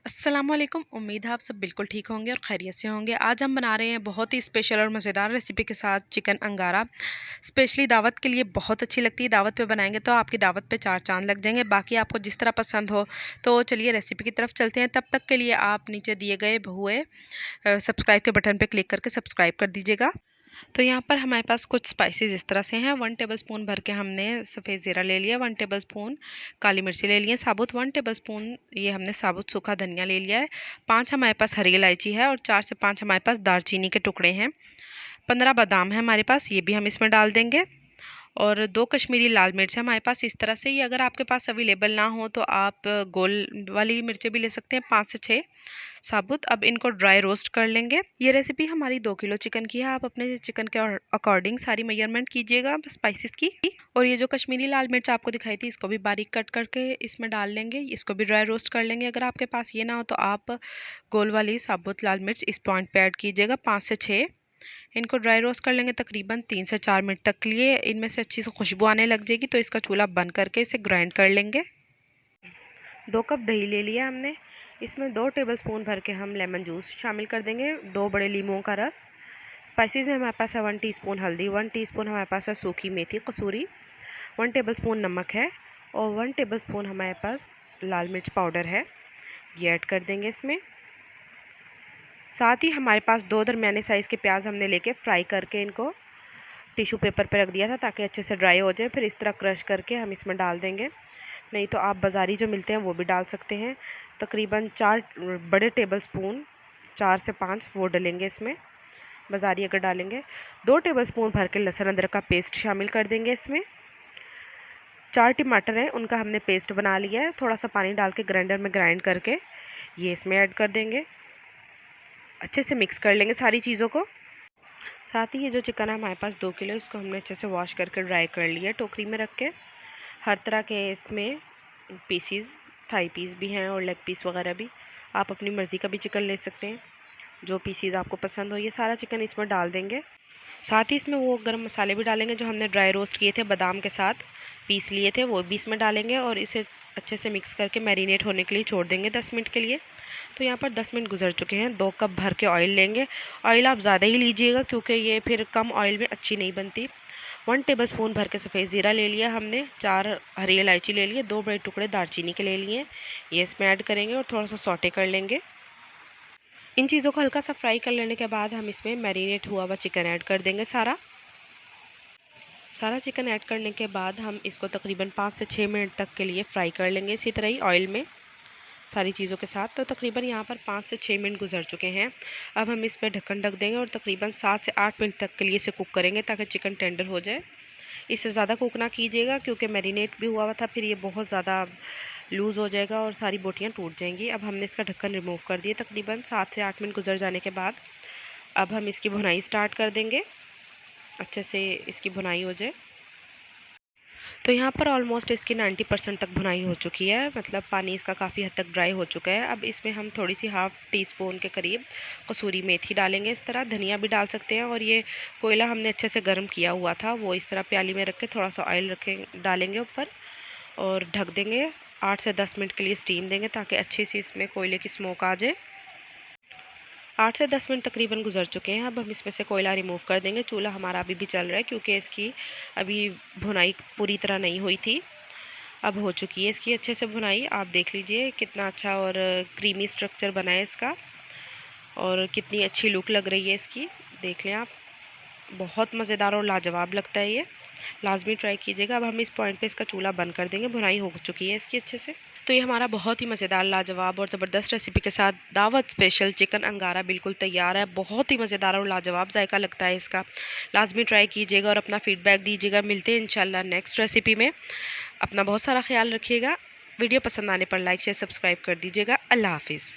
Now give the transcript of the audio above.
अस्सलाम वालेकुम। उम्मीद है आप सब बिल्कुल ठीक होंगे और खैरियत से होंगे। आज हम बना रहे हैं बहुत ही स्पेशल और मज़ेदार रेसिपी के साथ चिकन अंगारा। स्पेशली दावत के लिए बहुत अच्छी लगती है। दावत पे बनाएंगे तो आपकी दावत पे चार चांद लग जाएंगे। बाकी आपको जिस तरह पसंद हो। तो चलिए रेसिपी की तरफ चलते हैं। तब तक के लिए आप नीचे दिए गए हुए सब्सक्राइब के बटन पर क्लिक करके सब्सक्राइब कर दीजिएगा। तो यहाँ पर हमारे पास कुछ स्पाइसेस इस तरह से हैं। 1 टेबलस्पून भर के हमने सफ़ेद ज़ीरा ले लिया, 1 टेबलस्पून काली मिर्ची ले लिए साबुत, 1 टेबलस्पून ये हमने साबुत सूखा धनिया ले लिया है, 5 हमारे पास हरी इलायची है और 4 से 5 हमारे पास दालचीनी के टुकड़े हैं, 15 बादाम है हमारे पास, ये भी हम इसमें डाल देंगे और 2 कश्मीरी लाल मिर्च है हमारे पास इस तरह से। ये अगर आपके पास अवेलेबल ना हो तो आप गोल वाली मिर्चें भी ले सकते हैं, 5 से 6 साबुत। अब इनको ड्राई रोस्ट कर लेंगे। ये रेसिपी हमारी 2 किलो चिकन की है। आप अपने चिकन के अकॉर्डिंग सारी मेजरमेंट कीजिएगा स्पाइसेस की। और ये जो कश्मीरी लाल मिर्च आपको दिखाई थी इसको भी बारीक कट करके इसमें डाल लेंगे, इसको भी ड्राई रोस्ट कर लेंगे। अगर आपके पास ये ना हो तो आप गोल वाली साबुत लाल मिर्च इस पॉइंट पे ऐड कीजिएगा, 5 से 6। इनको ड्राई रोस्ट कर लेंगे तकरीबन 3 से 4 मिनट तक के लिए। इनमें से अच्छी सी खुशबू आने लग जाएगी तो इसका चूल्हा बंद करके इसे ग्राइंड कर लेंगे। 2 कप दही ले लिया हमने, इसमें 2 टेबलस्पून भर के हम लेमन जूस शामिल कर देंगे, 2 बड़े लीमों का रस। स्पाइसेस में हमारे पास है 1 टीस्पून हल्दी, 1 टीस्पून हमारे पास है सूखी मेथी कसूरी, 1 टेबलस्पून नमक है और 1 टेबलस्पून हमारे पास लाल मिर्च पाउडर है, ये ऐड कर देंगे इसमें। साथ ही हमारे पास 2 दरमियाने साइज़ के प्याज हमने लेके फ्राई करके इनको टिश्यू पेपर पर रख दिया था ताकि अच्छे से ड्राई हो जाए। फिर इस तरह क्रश करके हम इसमें डाल देंगे, नहीं तो आप बाज़ारी जो मिलते हैं वो भी डाल सकते हैं। तकरीबन 4 बड़े टेबलस्पून 4 से 5 वो डलेंगे इसमें, बाज़ारी अगर डालेंगे। 2 टेबलस्पून भर के लहसुन अदरक का पेस्ट शामिल कर देंगे इसमें। 4 टमाटर हैं, उनका हमने पेस्ट बना लिया है, थोड़ा सा पानी डाल के ग्राइंडर में ग्राइंड करके ये इसमें ऐड कर देंगे। अच्छे से मिक्स कर लेंगे सारी चीज़ों को। साथ ही ये जो चिकन है हमारे पास 2 किलो, इसको हमने अच्छे से वॉश करके ड्राई कर लिया टोकरी में रख के। हर तरह के इसमें पीसीज, थाई पीस भी हैं और लेग पीस वगैरह भी, आप अपनी मर्ज़ी का भी चिकन ले सकते हैं, जो पीसीज आपको पसंद हो। ये सारा चिकन इसमें डाल देंगे। साथ ही इसमें वो गरम मसाले भी डालेंगे जो हमने ड्राई रोस्ट किए थे, बादाम के साथ पीस लिए थे, वो भी इसमें डालेंगे और इसे अच्छे से मिक्स करके मैरिनेट होने के लिए छोड़ देंगे 10 मिनट के लिए। तो यहाँ पर 10 मिनट गुजर चुके हैं। 2 कप भर के ऑयल लेंगे। ऑयल आप ज़्यादा ही लीजिएगा क्योंकि ये फिर कम ऑयल में अच्छी नहीं बनती। 1 टेबलस्पून भर के सफ़ेद ज़ीरा ले लिया हमने, 4 हरी इलायची ले लिए, 2 बड़े टुकड़े दालचीनी के ले लिए, ये इसमें ऐड करेंगे और थोड़ा सा सौटे कर लेंगे। इन चीज़ों को हल्का सा फ्राई कर लेने के बाद हम इसमें मैरिनेट हुआ हुआ चिकन ऐड कर देंगे। सारा चिकन ऐड करने के बाद हम इसको तकरीबन 5 से 6 मिनट तक के लिए फ्राई कर लेंगे इसी तरह ही ऑयल में सारी चीज़ों के साथ। तो तकरीबन यहाँ पर 5 से 6 मिनट गुजर चुके हैं। अब हम इस पर ढक्कन ढक देंगे और तकरीबन 7 से 8 मिनट तक के लिए इसे कुक करेंगे ताकि चिकन टेंडर हो जाए। इससे ज़्यादा कुक ना कीजिएगा क्योंकि मैरिनेट भी हुआ हुआ था, फिर ये बहुत ज़्यादा लूज़ हो जाएगा और सारी बोटियाँ टूट जाएंगी। अब हमने इसका ढक्कन रिमूव कर दिया तकरीबन 7 से 8 मिनट गुजर जाने के बाद। अब हम इसकी भुनाई स्टार्ट कर देंगे, अच्छे से इसकी भुनाई हो जाए। तो यहाँ पर ऑलमोस्ट इसकी 90% तक भुनाई हो चुकी है, मतलब पानी इसका काफ़ी हद तक ड्राई हो चुका है। अब इसमें हम थोड़ी सी 1/2 टीस्पून के करीब कसूरी मेथी डालेंगे, इस तरह धनिया भी डाल सकते हैं। और ये कोयला हमने अच्छे से गर्म किया हुआ था, वो इस तरह प्याली में रख के थोड़ा सा ऑयल रखें डालेंगे ऊपर और ढक देंगे। 8 से 10 मिनट के लिए स्टीम देंगे ताकि अच्छी सी इसमें कोयले की स्मोक आ जाए। 8 से 10 मिनट तकरीबन गुजर चुके हैं। अब हम इसमें से कोयला रिमूव कर देंगे। चूल्हा हमारा अभी भी चल रहा है क्योंकि इसकी अभी भुनाई पूरी तरह नहीं हुई थी। अब हो चुकी है इसकी अच्छे से भुनाई। आप देख लीजिए कितना अच्छा और क्रीमी स्ट्रक्चर बना है इसका और कितनी अच्छी लुक लग रही है इसकी, देख लें आप। बहुत मज़ेदार और लाजवाब लगता है ये, लाजमी ट्राई कीजिएगा। अब हम इस पॉइंट पे इसका चूल्हा बंद कर देंगे, भुनाई हो चुकी है इसकी अच्छे से। तो ये हमारा बहुत ही मज़ेदार, लाजवाब और ज़बरदस्त रेसिपी के साथ दावत स्पेशल चिकन अंगारा बिल्कुल तैयार है। बहुत ही मज़ेदार और लाजवाब जायका लगता है इसका, लाजमी ट्राई कीजिएगा और अपना फीडबैक दीजिएगा। मिलते हैं इंशाल्लाह नेक्स्ट रेसिपी में। अपना बहुत सारा ख्याल रखिएगा। वीडियो पसंद आने पर लाइक शेयर सब्सक्राइब कर दीजिएगा। अल्लाह हाफिज़।